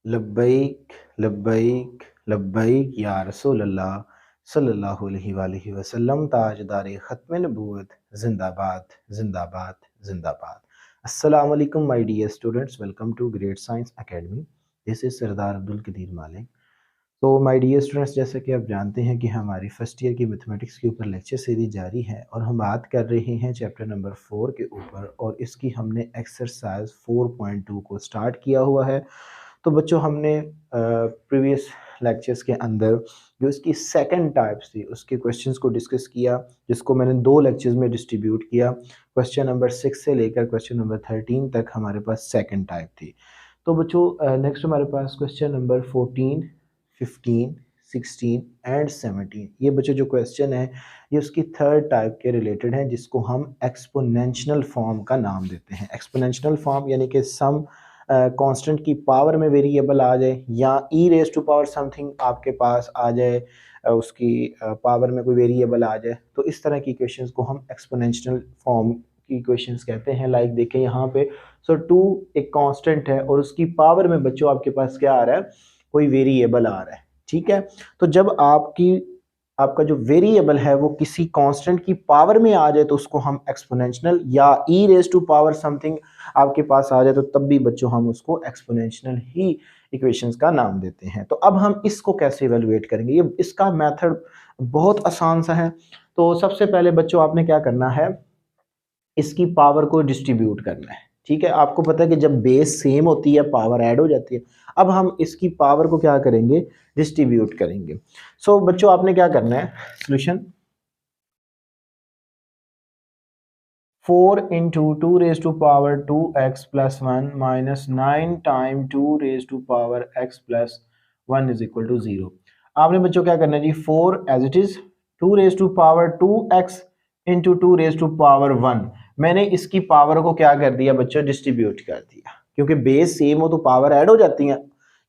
लब्बैक लब्बैक लब्बैक या रसूल अल्लाह सल्लल्लाहु अलैहि वसल्लम। ताजदार ख़त्म नबूवत जिंदाबाद जिंदाबाद जिंदाबाद। अस्सलाम वालेकुम my dear students, welcome to great science academy. This is Sardar Abdul Qadir Malik. तो माय डियर स्टूडेंट्स, जैसे कि आप जानते हैं कि हमारी फर्स्ट ईयर की मैथमेटिक्स के ऊपर लेक्चर सीरीज जारी है और हम बात कर रहे हैं चैप्टर नंबर 4 के ऊपर, और इसकी हमने एक्सरसाइज 4.2 को स्टार्ट किया हुआ है। तो बच्चों, हमने प्रीवियस लेक्चर्स के अंदर जो इसकी सेकंड टाइप्स थी उसके क्वेश्चंस को डिस्कस किया, जिसको मैंने 2 लेक्चर्स में डिस्ट्रीब्यूट किया। क्वेश्चन नंबर 6 से लेकर क्वेश्चन नंबर 13 तक हमारे पास सेकंड टाइप थी। तो बच्चों, नेक्स्ट हमारे पास क्वेश्चन नंबर 14, 15, 16 एंड 17, ये बच्चों जो क्वेश्चन है ये उसकी थर्ड टाइप के रिलेटेड हैं, जिसको हम एक्सपोनेंशियल फॉर्म का नाम देते हैं। एक्सपोनेंशियल फॉर्म यानी कि सम कांस्टेंट की पावर में वेरिएबल आ जाए, या e raise to power something आपके पास आ जाए, उसकी पावर में कोई वेरिएबल आ जाए, तो इस तरह की इक्वेशंस को हम एक्सपोनेंशियल फॉर्म की इक्वेशंस कहते हैं। लाइक देखें यहाँ पे, सो 2 एक कांस्टेंट है और उसकी पावर में बच्चों आपके पास क्या आ रहा है, कोई वेरिएबल आ रहा है। ठीक है, तो जब आपका जो वेरिएबल है वो किसी कांस्टेंट की पावर में आ जाए तो उसको हम एक्सपोनेंशियल या e raise to power something आपके पास आ जाए तो तब भी बच्चों हम उसको एक्सपोनेंशियल ही इक्वेशंस का नाम देते हैं। तो अब हम इसको कैसे इवेलुएट करेंगे, ये इसका मेथड बहुत आसान सा है। तो सबसे पहले बच्चों आपने क्या करना है, इसकी पावर को डिस्ट्रीब्यूट करना है। ठीक है, आपको पता है कि जब बेस सेम होती है पावर ऐड हो जाती है। अब हम इसकी पावर को क्या करेंगे, डिस्ट्रीब्यूट करेंगे। सो बच्चों आपने क्या करना है, solution 4 into 2 raised to power 2x plus 1 minus 9 time 2 raised to power x plus 1 is equal to 0। आपने बच्चों क्या करना है जी, 4 as it is 2 raised to power 2x into 2 raised to power 1, मैंने इसकी पावर को क्या कर दिया बच्चों, डिस्ट्रीब्यूट कर दिया। क्योंकि बेस सेम हो तो पावर ऐड हो जाती है।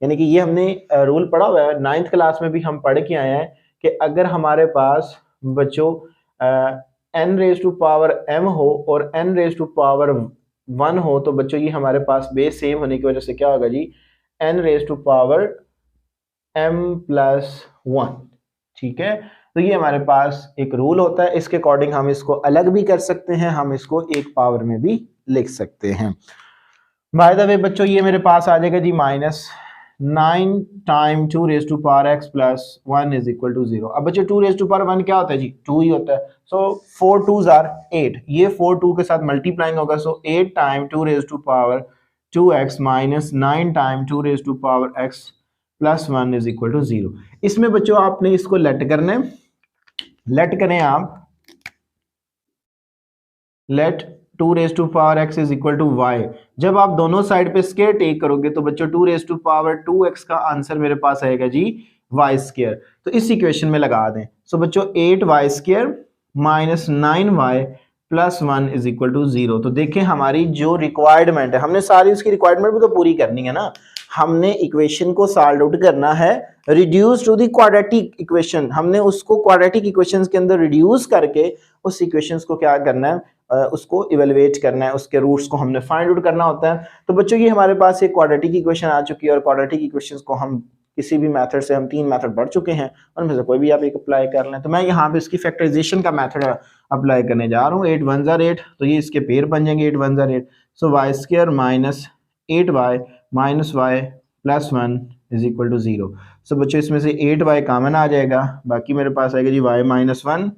यानी कि ये हमने रूल पढ़ा हुआ है, 9th क्लास में भी हम पढ़ के आए हैं कि अगर हमारे पास बच्चों n raise to power m हो और n रेज टू पावर 1 हो, तो बच्चों ये हमारे पास बेस सेम होने की वजह से क्या होगा जी, n raise to power m plus 1। ठीक है, तो ये हमारे पास एक रूल होता है, इसके अकॉर्डिंग हम इसको अलग भी कर सकते हैं, हम इसको एक पावर में भी लिख सकते हैं। बाय द वे बच्चों, ये मेरे पास आ जाएगा जी minus 9 time 2 raise to power x plus 1 is equal to 0। अब बच्चों 2 रेज टू पावर 1 क्या होता है जी, 2 ही होता है। सो 4 2s आर 8, ये 4 2 के साथ मल्टीप्लाइंग होगा। So 8 time 2 raise to power 2x minus 9 time 2 raise to power x plus 1 is equal to 0। इसमें बच्चों आपने इसको लेट करना है, लेट करें आप, let 2 raise to power x is equal to y। जब आप दोनों साइड पे स्क्वायर टेक करोगे तो बच्चों 2 रेज टू पावर 2x का आंसर मेरे पास आएगा जी y स्क्वायर। तो इस इक्वेशन में लगा दें। सो बच्चों 8y square minus 9y plus 1 is equal to 0। तो देखें हमारी जो रिक्वायरमेंट है, हमने सारी उसकी रिक्वायरमेंट भी तो पूरी करनी है ना। हमने इक्वेशन को सॉल्व आउट करना है, reduce to the quadratic equation. हमने उसको क्वाड्रेटिक इक्वेशंस के अंदर रिड्यूस करके उस इक्वेशंस को क्या करना है, उसको इवेलुएट करना है, उसके रूट्स को हमने फाइंड आउट करना होता है। तो बच्चों ये हमारे पास एक क्वाड्रेटिक इक्वेशन आ चुकी है, और क्वाड्रेटिक इक्वेशंस को हम किसी भी मेथड से, हम 3 मेथड पढ़ चुके हैं, उनमें से कोई भी आप एक अप्लाई कर लें। तो मैं यहाँ पे इसकी फैक्टराइजेशन का मेथड अप्लाई करने जा रहा हूँ। 8 1 जार 8, तो ये इसके पेयर बन जाएंगे 8 1 जार 8। So Y square minus 8y minus Y plus 1 is equal to 0। So बच्चों इसमें से 8y कॉमन आ जाएगा, बाकी मेरे पास आएगा जी y माइनस 1,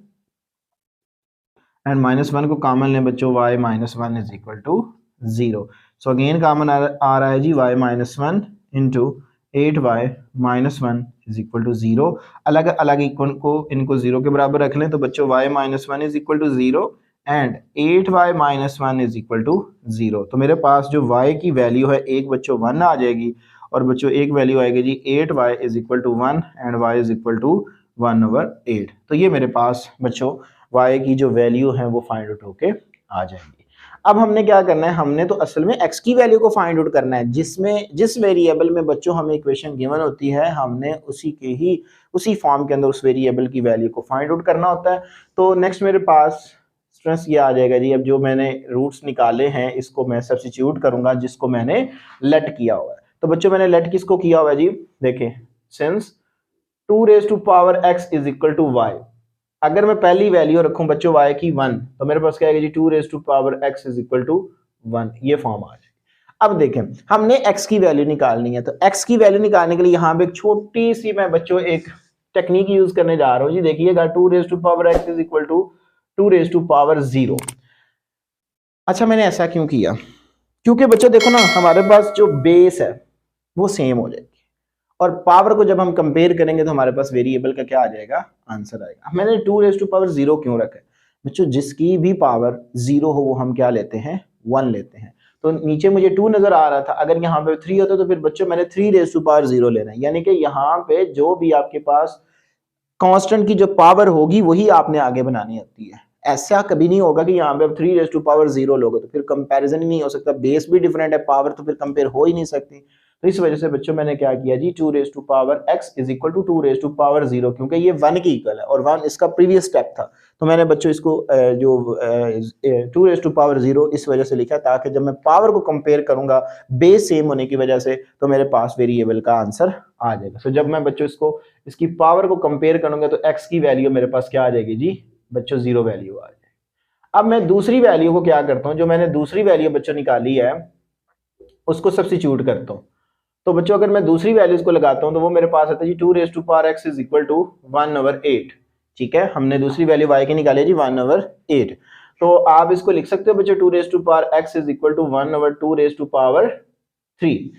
एंड माइनस 1 को कॉमन लें बच्चों, y minus 1 is equal to 0। So again common आ रहा है जी y minus 1 into 8y minus 1 is equal to 0। अलग अलग इनको 0 के बराबर रख लें तो बच्चों y minus 1 is equal to 0 and 8y minus 1 is equal to 0। तो मेरे पास जो y की वैल्यू है एक बच्चों 1 आ जाएगी, और बच्चों एक वैल्यू आएगी जी 8y is equal to 1 and y is equal to 1/8। तो ये मेरे पास बच्चों y की जो वैल्यू है वो फाइंड आउट होके आ जाएंगी। अब हमने क्या करना है, हमने तो असल में x की वैल्यू को फाइंड आउट करना है, जिस वेरिएबल में बच्चों हमें इक्वेशन गिवन होती है, हमने उसी फॉर्म के अंदर उस वेरिएबल की वैल्यू को फाइंड आउट करना होता है। तो नेक्स्ट मेरे पास स्ट्रेस ये आ जाएगा जी, अब जो मैंने रूट्स निकाले हैं इसको मैं सब्स्टिट्यूट करूंगा जिसको मैंने लेट किया हुआ है। तो बच्चों मैंने लेट किसको किया हुआ है जी, देखें since 2 raise to power x is equal to y, अगर मैं पहली वैल्यू रखूं बच्चों y की 1, तो मेरे पास क्या आएगा जी 2 raise to power x is equal to 1, ये फॉर्म आ जाएगी। अब देखें हमने x की वैल्यू निकालनी है, तो x की वैल्यू निकालने के लिए यहाँ पे एक छोटी सी मैं बच्चों एक टेक्निक यूज करने जा रहा हूँ जी। देखिएगा 2 raise to power x is equal to 2 raise to power 0। अच्छा मैंने ऐसा क्यों किया, क्योंकि बच्चों देखो ना हमारे पास जो बेस है वो सेम हो जाएगी, और पावर को जब हम कंपेयर करेंगे तो हमारे पास वेरिएबल का क्या आ जाएगा, आंसर आएगा। मैंने 2 रेज टू पावर 0 क्यों रखा है बच्चों, जिसकी भी पावर 0 हो वो हम क्या लेते हैं, 1 लेते हैं। तो नीचे मुझे 2 नजर आ रहा था, अगर यहाँ पे 3 होता तो फिर बच्चों मैंने 3 रेज टू पावर 0 लेना है, यानी कि यहाँ पे जो भी आपके पास कांस्टेंट की जो पावर होगी वही आपने आगे बनानी होती है। ऐसा कभी नहीं होगा कि यहाँ पे आप 3 रेज टू पावर 0 लोगे, तो फिर कंपैरिजन ही नहीं हो सकता, बेस भी डिफरेंट है, पावर तो फिर कंपेयर हो ही नहीं सकती। तो इस वजह से बच्चों मैंने क्या किया जी 2 raise to power x is equal to 2 raise to power 0, क्योंकि ये 1 की इक्वल है और 1 इसका प्रीवियस स्टेप था। तो मैंने बच्चों इसको जो 2 रेज टू पावर 0 इस वजह से लिखा ताकि जब मैं पावर को कंपेयर करूंगा बेस सेम होने की वजह से तो मेरे पास वेरिएबल का आंसर आ जाएगा। तो जब मैं बच्चों इसको इसकी पावर को कंपेयर करूंगा तो x की वैल्यू मेरे पास क्या आ जाएगी जी बच्चों 0 वैल्यू आ जाएगी। अब मैं दूसरी वैल्यू को क्या करता हूं, जो मैंने दूसरी वैल्यू बच्चों निकाली है उसको सब्स्टिट्यूट करता हूं। तो बच्चों अगर मैं दूसरी वैल्यूज को लगाता हूं तो वो मेरे पास आता है जी 2 raise to power x is equal to 1/8। ठीक है, हमने दूसरी वैल्यू y की निकाली है जी 1/8। तो आप इसको लिख सकते हो बच्चों 2 raise to power x is equal to 1/2 raise to power 3,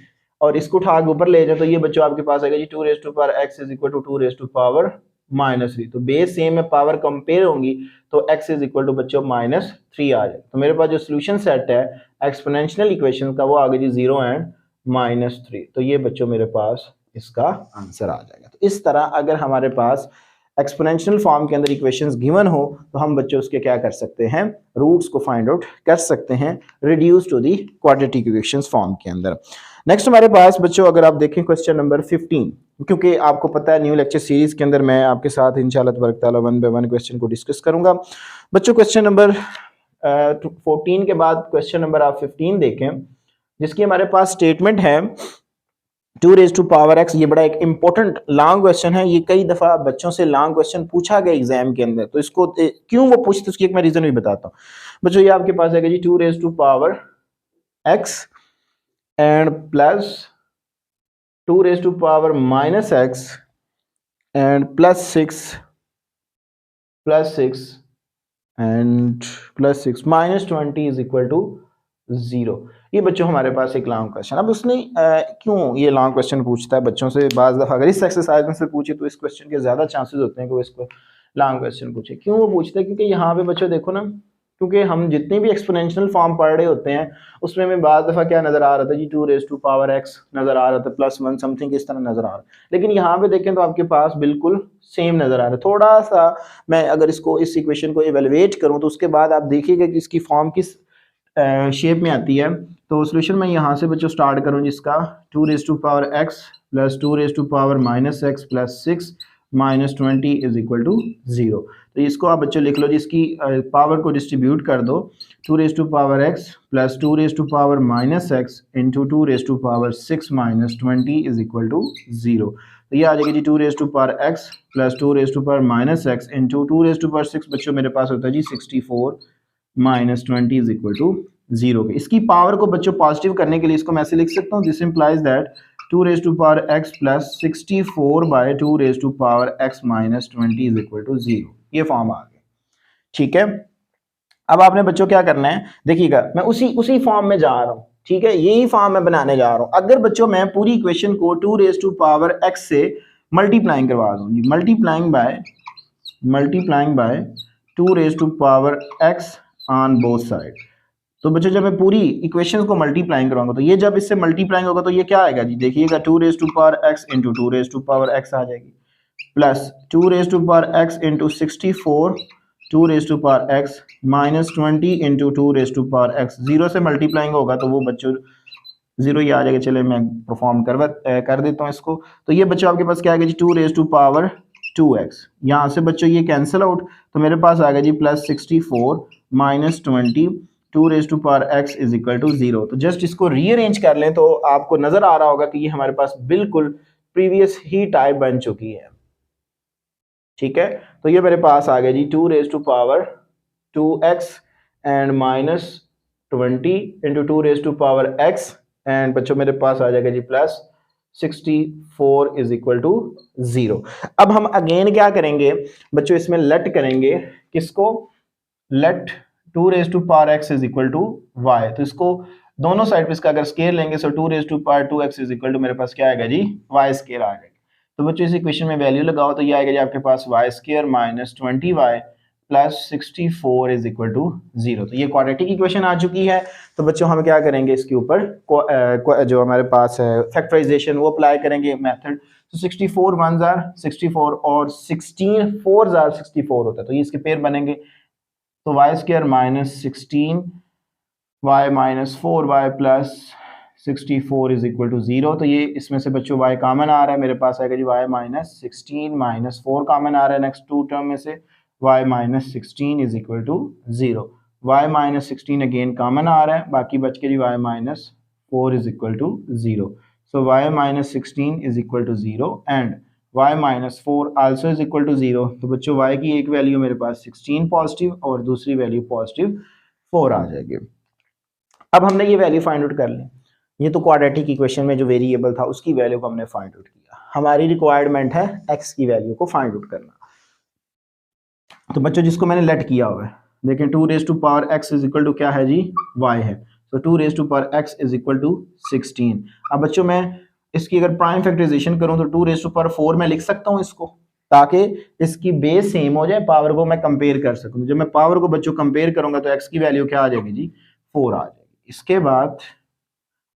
और इसको उठा के ऊपर ले जाए तो ये बच्चों आपके पास आएगा जी 2 raise to power x is equal to 2 raise to power -3। तो बेस सेम है, पावर कंपेयर होंगी तो x इज इक्वल टू बच्चों -3 आ जाए। तो मेरे पास जो सोल्यूशन सेट है एक्सपोनेंशियल इक्वेशन का वो आ गया जी 0 एंड -3। तो ये बच्चों मेरे पास इसका आंसर आ जाएगा। तो इस तरह अगर हमारे पास एक्सपोनेंशियल फॉर्म के अंदर इक्वेशंस गिवन हो तो हम बच्चों उसके क्या कर सकते हैं, रूट्स को फाइंड आउट कर सकते हैं reduce to the quadratic equations form के अंदर। नेक्स्ट हमारे पास बच्चों अगर आप देखें क्वेश्चन नंबर 15, क्योंकि आपको पता है न्यू लेक्चर सीरीज के अंदर मैं आपके साथ इंशाल्लाह तबारक तआला 1 बाय 1 क्वेश्चन को डिस्कस करूंगा। बच्चों क्वेश्चन नंबर 14 के बाद क्वेश्चन नंबर आप 15 देखें, जिसकी हमारे पास स्टेटमेंट है 2 रेज टू पावर x। ये बड़ा एक इंपॉर्टेंट लॉन्ग क्वेश्चन है, ये कई दफा बच्चों से लॉन्ग क्वेश्चन पूछा गया एग्जाम के अंदर, तो इसको क्यों वो पूछते उसकी एक मैं रीजन भी बताता हूँ। बच्चों ये आपके पास आएगा जी 2 raise to power x and plus 2 raise to power -x and +6 and +6 -20 is equal to 0। ये बच्चों हमारे पास एक लॉन्ग क्वेश्चन। अब उसने क्यों ये लॉन्ग क्वेश्चन पूछता है बच्चों से, बाज़ दफ़ा अगर इस एक्सरसाइज में से पूछे तो इस क्वेश्चन के ज़्यादा चांसेस होते हैं कि वो इसको लॉन्ग क्वेश्चन पूछे। क्यों वो पूछता है, क्योंकि यहाँ पे बच्चों देखो ना, क्योंकि हम जितने भी एक्सपोनेंशियल फॉर्म पढ़ रहे होते हैं उसमें हमें बाज़ दफ़ा क्या नज़र आ रहा था जी 2 रेज टू पावर x नज़र आ रहा था, +1 समथिंग इस तरह नज़र आ रहा है, लेकिन यहाँ पे देखें तो आपके पास बिल्कुल सेम नज़र आ रहा है। थोड़ा सा मैं अगर इसको इस इक्वेशन को इवेलुएट करूँ तो उसके बाद आप देखिएगा कि इसकी फॉर्म किस शेप में आती है। तो सोल्यूशन मैं यहाँ से बच्चों स्टार्ट करूँ जिसका 2 raise to power x plus 2 raise to power -x plus 6 -20 is equal to 0। तो इसको आप बच्चों लिख लो जिसकी पावर को डिस्ट्रीब्यूट कर दो, 2 raise to power x plus 2 raise to power -x into 2 raise to power 6 -20 is equal to 0। तो ये आ जाएगी जी 2 raise to power x plus 2 raise to power -x into 2 raise to power 6 बच्चों मेरे पास होता है जी 64 -20 इज इक्वल टू 0। इसकी पावर को बच्चों पॉजिटिव करने के लिए इसको मैं ऐसे लिख सकता हूँ, this implies that 2 raise to power x plus 64 by 2 raise to power x -20 is equal to 0। ये फॉर्म आ गया। ठीक है, अब आपने बच्चों क्या करना है, देखिएगा मैं उसी फॉर्म में जा रहा हूँ। ठीक है, यही फॉर्म मैं बनाने जा रहा हूँ। अगर बच्चों मैं पूरी इक्वेशन को 2 रेज टू पावर x से मल्टीप्लाइंग करवा दूँ, multiplying by 2 raise to power x on both side. तो बच्चों जब मैं पूरी इक्वेशंस को मल्टीप्लाइंग कराऊंगा तो ये जब इससे मल्टीप्लाइंग होगा तो ये क्या आएगा जी, देखिएगा 2 raise to power x into 2 raise to power x आ जाएगी, plus 2 raise to power x into 64 2 raise to power x -20 into 2 raise to power x। 0 से मल्टीप्लाइंग होगा तो वो बच्चों 0 ही आ जाएगा। चले मैं परफॉर्म कर देता हूँ इसको। तो ये बच्चों आपके पास क्या आएगा जी 2 रेज टू पावर 2x, यहाँ से बच्चों ये कैंसिल आउट, तो मेरे पास आ गया जी +64 -20 2 raise to power x is equal to 0। तो जस्ट इसको रीअरेंज कर लें तो आपको नजर आ रहा होगा कि ये हमारे पास बिल्कुल प्रीवियस ही टाइप बन चुकी है। ठीक है, तो ये मेरे पास आ गया जी 2 raise to power 2x and minus 20 into 2 raise to power x and बच्चों मेरे पास आ जाएगा जी प्लस 64 इज इक्वल टू 0। अब हम अगेन क्या करेंगे बच्चों, इसमें लेट करेंगे किसको, let 2 raise to power x is equal to y। तो इसको दोनों साइड पे इसका अगर स्केयर लेंगे so 2 raise to power 2x is equal to मेरे पास क्या आएगा जी y स्केयर आ जाएगा। तो बच्चों इस इक्वेशन में वैल्यू लगाओ तो ये आएगा जी आपके पास y square minus 20y plus 64 is equal to 0। तो ये क्वाड्रेटिक इक्वेशन आ चुकी है। तो बच्चों हम क्या करेंगे इसके ऊपर जो हमारे पास है फैक्टराइजेशन वो अप्लाई करेंगे मेथड। तो 64 1 जार 64 और 16 4 जार 64 होता है, तो ये इसके पेयर बनेंगे। तो y square minus 16 y minus 4y plus 64 is equal to 0। तो ये इसमें से बच्चों y कॉमन आ रहा है, मेरे पास आएगा जी y माइनस 16 माइनस 4 कॉमन आ रहा है नेक्स्ट टू टर्म में से, y minus 16 is equal to 0। y minus 16 again common आ रहा है, बाकी बच के जी y minus 4 is equal to 0। So y minus 16 is equal to 0 and y minus 4 also is equal to 0। तो बच्चों y की एक वैल्यू मेरे पास 16 पॉजिटिव और दूसरी वैल्यू पॉजिटिव 4 आ जाएगी। अब हमने ये वैल्यू फाइंड आउट कर ली, ये तो क्वाड्रेटिक इक्वेशन में जो वेरिएबल था उसकी वैल्यू को हमने फाइंड आउट किया। हमारी रिक्वायरमेंट है x की वैल्यू को फाइंड आउट करना। तो बच्चों जिसको मैंने लेट किया हुआ है देखें 2 raise to power x is equal to क्या है जी y है। तो 2 raise to power x is equal to 16। अब बच्चों मैं इसकी अगर प्राइम फैक्टराइजेशन करूं तो 2 रेज टू पावर 4 में लिख सकता हूं इसको, ताकि इसकी बेस सेम हो जाए, पावर को मैं कंपेयर कर सकूं। जब मैं पावर को बच्चों कंपेयर करूंगा तो x की वैल्यू क्या आ जाएगी जी 4 आ जाएगी। इसके बाद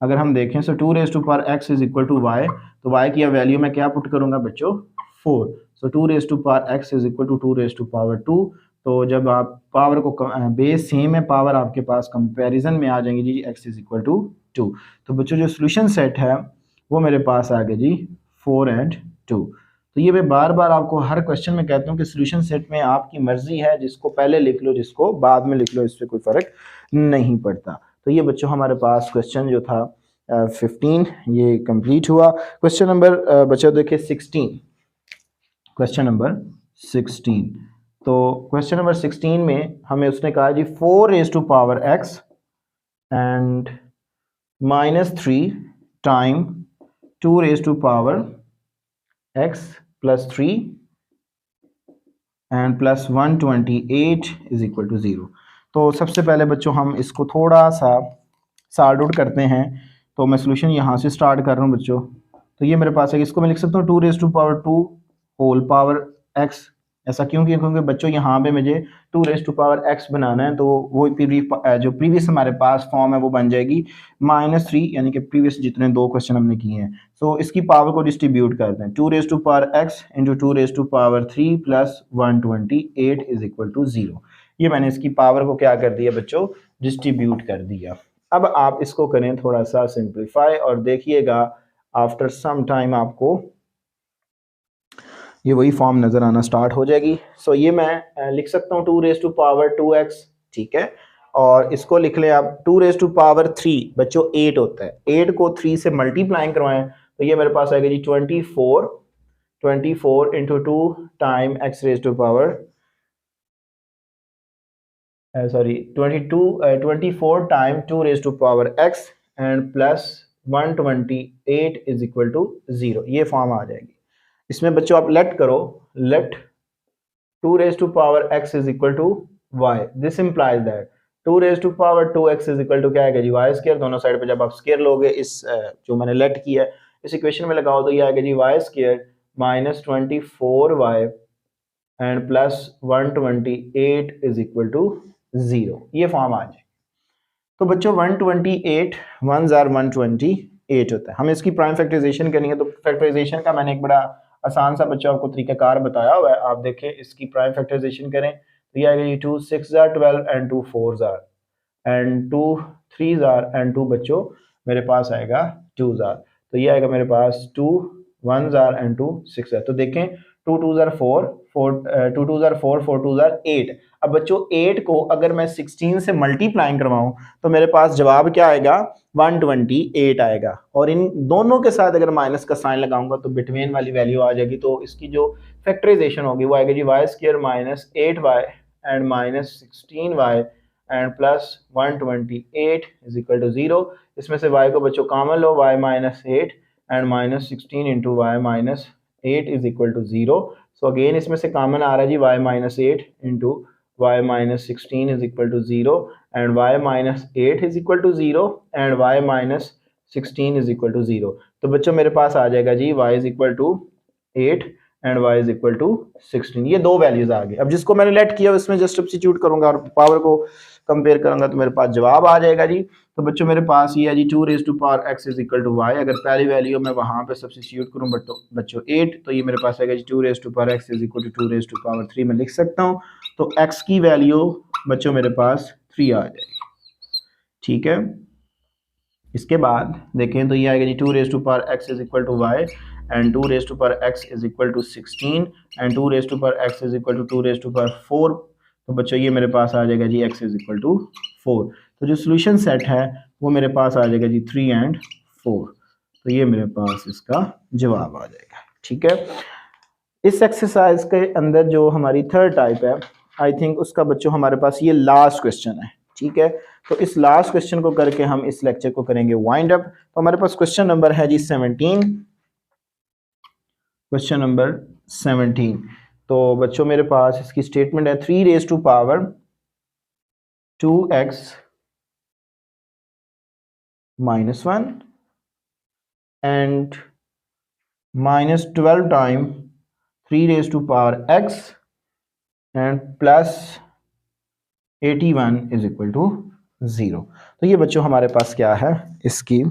अगर हम देखें so 2 raise to power x is equal to y, तो y की वैल्यू मैं क्या पुट करूंगा बच्चों 4। So 2 raise to power x is equal to 2 raise to power 2। तो जब आप पावर को बेस सेम है, पावर आपके पास कंपैरिजन में आ जाएंगी जी x इज इक्वल टू 2। तो बच्चों जो सोल्यूशन सेट है वो मेरे पास आ गया जी 4 एंड 2। तो ये मैं बार बार आपको हर क्वेश्चन में कहता हूँ कि सोल्यूशन सेट में आपकी मर्जी है, जिसको पहले लिख लो जिसको बाद में लिख लो, इससे कोई फर्क नहीं पड़ता। तो ये बच्चों हमारे पास क्वेश्चन जो था 15 ये कंप्लीट हुआ। क्वेश्चन नंबर बच्चों देखिए 16, क्वेश्चन नंबर 16। तो क्वेश्चन नंबर 16 में हमें उसने कहा जी 4 raise to power x and minus 3 time 2 raise to power x plus 3 and plus 128 is equal to 0। तो सबसे पहले बच्चों हम इसको थोड़ा सा सॉर्ट आउट करते हैं। तो मैं सोल्यूशन यहाँ से स्टार्ट कर रहा हूँ बच्चों। तो ये मेरे पास है, इसको मैं लिख सकता हूँ 2 raise to power 2 whole power x। ऐसा क्यों किया, क्योंकि बच्चों यहाँ पे मुझे 2 रेज टू पावर x बनाना है, तो वो जो प्रीवियस हमारे पास फॉर्म है वो बन जाएगी -3, यानी कि प्रीवियस जितने दो क्वेश्चन हमने किए हैं। सो इसकी पावर को डिस्ट्रीब्यूट करते हैं, 2 raise to power x into 2 raise to power 3 plus 128 is equal to 0। ये मैंने इसकी पावर को क्या कर दिया बच्चों, डिस्ट्रीब्यूट कर दिया। अब आप इसको करें थोड़ा सा सिंप्लीफाई और देखिएगा आफ्टर सम टाइम आपको ये वही फॉर्म नजर आना स्टार्ट हो जाएगी। सो ये मैं लिख सकता हूँ 2 रेज टू पावर 2x, ठीक है। और इसको लिख लें आप 2 रेज टू पावर 3 बच्चों 8 होता है, 8 को 3 से मल्टीप्लाई करवाएं तो ये मेरे पास आएगा जी 24 into 2 time x raise to power 24 time 2 raise to power x and plus 128 is equal to 0। ये फॉर्म आ जाएगी। इसमें बच्चों आप लेट करो, let 2 raise to power x is equal to y, this implies that 2 raise to power 2x is equal to क्या आएगा जी y square. दोनों साइड पे जब आप स्क्वायर लोगे इस जो मैंने लेट किया है इस इक्वेशन में लगाओ तो ये आएगा जी y square minus 24y and plus 128 is equal to 0। ये फॉर्म आ जाए। तो बच्चों 128 1 जार 128 होता है। हमें इसकी प्राइम फैक्टराइजेशन करनी है, तो फैक्टराइजेशन का मैंने एक बड़ा आसान सा बच्चों आपको तरीकाकार बताया हुआ है। आप देखें इसकी प्राइम फैक्टराइजेशन करें तो ये आएगा ये 2 6 jar 12 and 2 4 jar and 2 3 jar and 2 बच्चों मेरे पास आएगा 2 जार। तो ये आएगा मेरे पास 2 1 जार एंड 2 6 जार। तो देखें 2 2 ज़ार 4, 2 2 ज़ार 4, 4 2 ज़ार 8। अब बच्चों 8 को अगर मैं 16 से मल्टीप्लाई करवाऊं तो मेरे पास जवाब क्या आएगा, 128 आएगा। और इन दोनों के साथ अगर माइनस का साइन लगाऊंगा तो बिटवीन वाली वैल्यू आ जाएगी। तो इसकी जो फैक्टराइजेशन होगी वो आएगी जी y square minus 8y and minus 16y and plus 128 is equal to 0। इसमें से y को बच्चों कॉमन लो, y minus 8 and minus 16 into y minus 8 is equal to 0। So again इसमें से कॉमन आ रहा है जी y minus 8 into y minus 16 is equal to 0 and y minus 8 is equal to 0 and y minus 16 is equal to 0। तो बच्चों मेरे पास आ जाएगा जी y is equal to 8 and y is equal to 16। ये दो वैल्यूज आ गई। अब जिसको मैंने लेट किया उसमें जस्ट सब्स्टिट्यूट करूंगा और पावर को कंपेयर करूंगा तो मेरे पास जवाब आ जाएगा जी। तो बच्चों मेरे पास ये है जी 2 raise to power x is equal to y। अगर पहली वैल्यू मैं वहां पे सब्स्टिट्यूट करूं बच्चों 8, तो ये मेरे पास आएगा जी 2 raise to power x is equal to 2 raise to power 3 में लिख सकता हूं। तो x की वैल्यू बच्चों मेरे पास 3 आ जाएगी। ठीक है, इसके बाद देखें तो ये आएगा जी 2 raise to power x is equal to y and 2 raise to power x is equal to 16 and 2 raise to power x is equal to 2 raise to power 4। तो बच्चों ये मेरे पास आ जाएगा जी x इज इक्वल टू 4। तो जो सोल्यूशन सेट है वो मेरे पास आ जाएगा जी 3 एंड 4। तो ये मेरे पास इसका जवाब आ जाएगा। ठीक है, इस एक्सरसाइज के अंदर जो हमारी थर्ड टाइप है आई थिंक उसका बच्चों हमारे पास ये लास्ट क्वेश्चन है। ठीक है, तो इस लास्ट क्वेश्चन को करके हम इस लेक्चर को करेंगे वाइंड अप। तो हमारे पास क्वेश्चन नंबर है जी 17। Question number 17। तो बच्चों मेरे पास इसकी स्टेटमेंट है 3 raise to power 2x minus 1 and minus 12 time 3 raise to power x and plus 81 is equal to 0। तो ये बच्चों हमारे पास क्या है, इसकी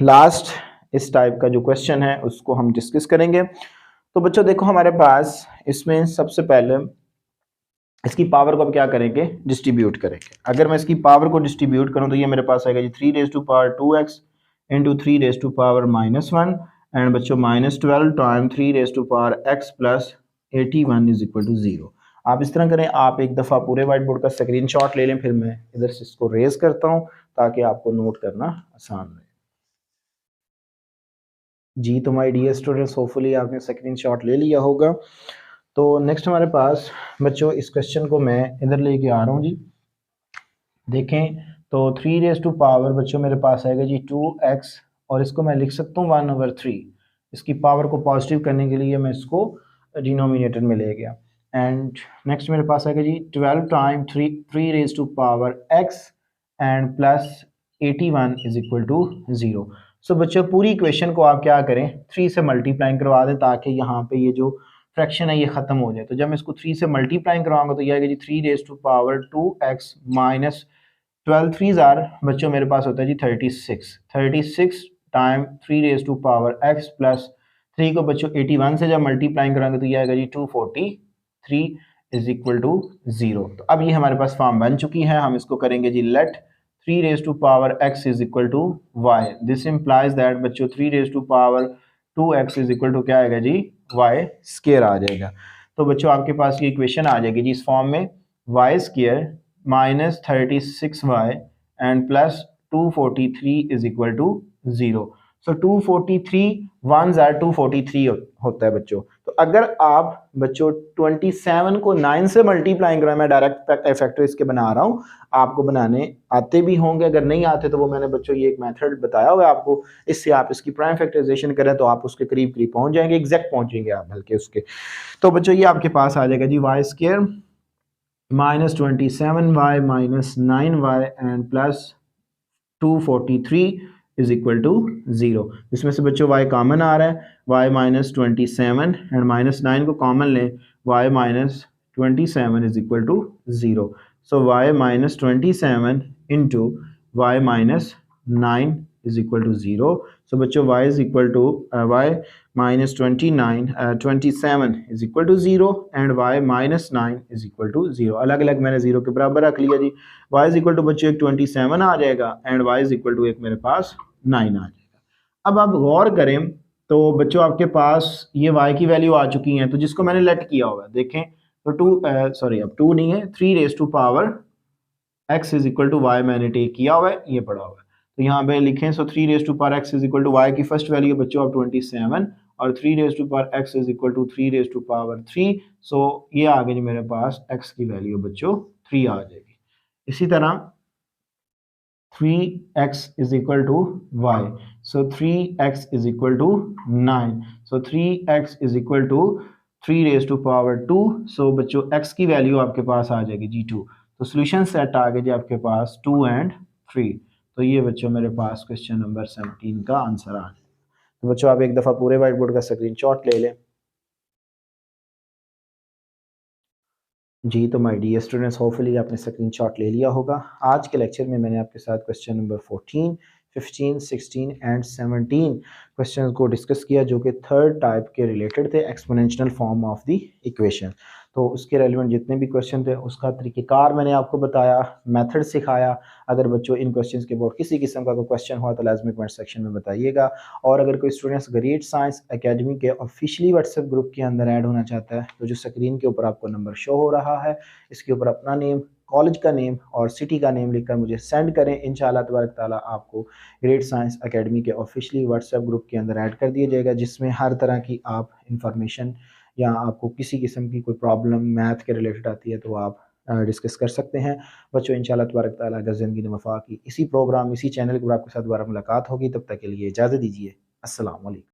लास्ट इस टाइप का जो क्वेश्चन है उसको हम डिस्कस करेंगे। तो बच्चों देखो हमारे पास इसमें सबसे पहले इसकी पावर को अब क्या करेंगे, डिस्ट्रीब्यूट करेंगे। अगर मैं इसकी पावर को डिस्ट्रीब्यूट करूं तो ये मेरे पास आएगा जी 3 raise to power 2x into 3 raise to power minus 1 and बच्चों minus 12 time 3 raise to power x plus 81 is equal to 0। आप इस तरह करें, आप एक दफ़ा पूरे वाइट बोर्ड का स्क्रीनशॉट ले लें, फिर मैं इधर से इसको रेज करता हूं ताकि आपको नोट करना आसान रहे। जी तो माय डियर स्टूडेंट्स, होपफुली आपने स्क्रीनशॉट ले लिया होगा। तो नेक्स्ट हमारे पास बच्चों इस क्वेश्चन को मैं इधर लेके आ रहा हूँ जी। देखें तो 3 रेज़ टू पावर बच्चों मेरे पास आएगा जी 2x और इसको मैं लिख सकता हूँ 1/3। इसकी पावर को पॉजिटिव करने के लिए मैं इसको डिनोमिनेटर में ले गया। एंड नेक्स्ट मेरे पास आएगा जी 12 time 3 raise to power x and plus 81 is equal to 0। So बच्चों पूरी इक्वेशन को आप क्या करें, 3 से मल्टीप्लाई करवा दें ताकि यहाँ पे ये जो फ्रैक्शन है ये खत्म हो जाए। तो जब मैं इसको 3 से मल्टीप्लाई करवाऊंगा तो ये आएगा जी 3 raise to power 2x minus 12 3 ज़ार बच्चों मेरे पास होता है जी 36 time 3 raise to power x plus 3 को बच्चों 81 से जब मल्टीप्लाई कराएंगे तो ये आएगा जी 243 इज इक्वल टू 0। तो अब ये हमारे पास फॉर्म बन चुकी है। हम इसको करेंगे जी let 3 raise to power x is equal to y। This implies that बच्चों 3 raise to power 2x is equal to क्या आएगा जी y स्क्वायर आ जाएगा। तो बच्चों आपके पास ये इक्वेशन आ जाएगी जी इस फॉर्म में y square minus 36y and plus 243 is equal to 0। So 243 1 ज़ार 243 होता है बच्चों। तो अगर आप बच्चों 27 को 9 से मल्टीप्लाई करें, मैं डायरेक्ट फैक्टर इसके बना रहा हूँ, आपको बनाने आते भी होंगे, अगर नहीं आते तो वो मैंने बच्चों ये एक मेथड बताया हुआ है आपको, इससे आप इसकी प्राइम फैक्टराइजेशन करें तो आप उसके करीब करीब पहुंच जाएंगे, एग्जैक्ट पहुंचेंगे आप बल्कि उसके। तो बच्चों ये आपके पास आ जाएगा जी y square minus 27y minus 9y and plus 243 is equal to 0। इसमें से बच्चों y कॉमन आ रहा है, y माइनस 27 एंड माइनस 9 को कॉमन लें, y minus 27 is equal to 0। So y minus 27 into y minus 9 is equal to 0। So बच्चों y is equal to y minus 27 is equal to 0 and y minus 9 is equal to 0। अलग अलग मैंने 0 के बराबर रख लिया जी। y इज इक्वल टू बच्चों एक 27 आ जाएगा and y is equal to एक मेरे पास 9 आ जाएगा। अब आप गौर करें तो बच्चों आपके पास ये y की वैल्यू आ चुकी है, तो जिसको मैंने लेट किया हुआ है देखें, तो अब 2 नहीं है, 3 raise to power x is equal to y मैंने टेक किया हुआ है, ये पड़ा हुआ है। तो यहाँ पे लिखें, so 3 raise to power x is equal to y की फर्स्ट वैल्यू है बच्चों आप 27, और 3 raise to power x is equal to 3 raise to power 3। So ये आ गई जी मेरे पास x की वैल्यू बच्चों 3 आ जाएगी। इसी तरह 3x is equal to y, so 3x is equal to 9, so 3x is equal to 3 raised to power 2। so बच्चों x की वैल्यू आपके पास आ जाएगी जी 2। तो सोल्यूशन सेट आ गए जी आपके पास 2 एंड 3। तो ये बच्चों मेरे पास क्वेश्चन नंबर 17 का आंसर आ गया। तो बच्चों आप एक दफ़ा पूरे व्हाइट बोर्ड का स्क्रीनशॉट ले लें। जी तो माय डियर स्टूडेंट्स, होपफुली आपने स्क्रीनशॉट ले लिया होगा। आज के लेक्चर में मैंने आपके साथ क्वेश्चन नंबर 14, 15, 16 एंड 17 क्वेश्चंस को डिस्कस किया जो कि थर्ड टाइप के रिलेटेड थे, exponential form of the equation. तो उसके रेलिवेंट जितने भी क्वेश्चन थे उसका तरीक़ेकार मैंने आपको बताया, मेथड सिखाया। अगर बच्चों इन क्वेश्चंस के अबाउट किसी किस्म का कोई क्वेश्चन हुआ तो लाजमी कमेंट सेक्शन में बताइएगा। और अगर कोई स्टूडेंट्स ग्रेट साइंस एकेडमी के ऑफिशियली व्हाट्सएप ग्रुप के अंदर ऐड होना चाहता है, तो जो स्क्रीन के ऊपर आपको नंबर शो हो रहा है, इसके ऊपर अपना नेम, कॉलेज का नेम और सिटी का नेम लिखकर मुझे सेंड करें। इंशाल्लाह तबारक ताला आपको ग्रेट साइंस एकेडमी के ऑफिशियली व्हाट्सएप ग्रुप के अंदर ऐड कर दिया जाएगा, जिसमें हर तरह की आप इंफॉर्मेशन या आपको किसी किस्म की कोई प्रॉब्लम मैथ के रिलेटेड आती है तो आप डिस्कस कर सकते हैं। बच्चों इंशाल्लाह तबारक ताला अगर ज़िंदगी में वफ़ा की इसी प्रोग्राम इसी चैनल के ऊपर आपके साथ दोबारा मुलाकात होगी, तब तक के लिए इजाज़त दीजिए। अस्सलाम वालेकुम।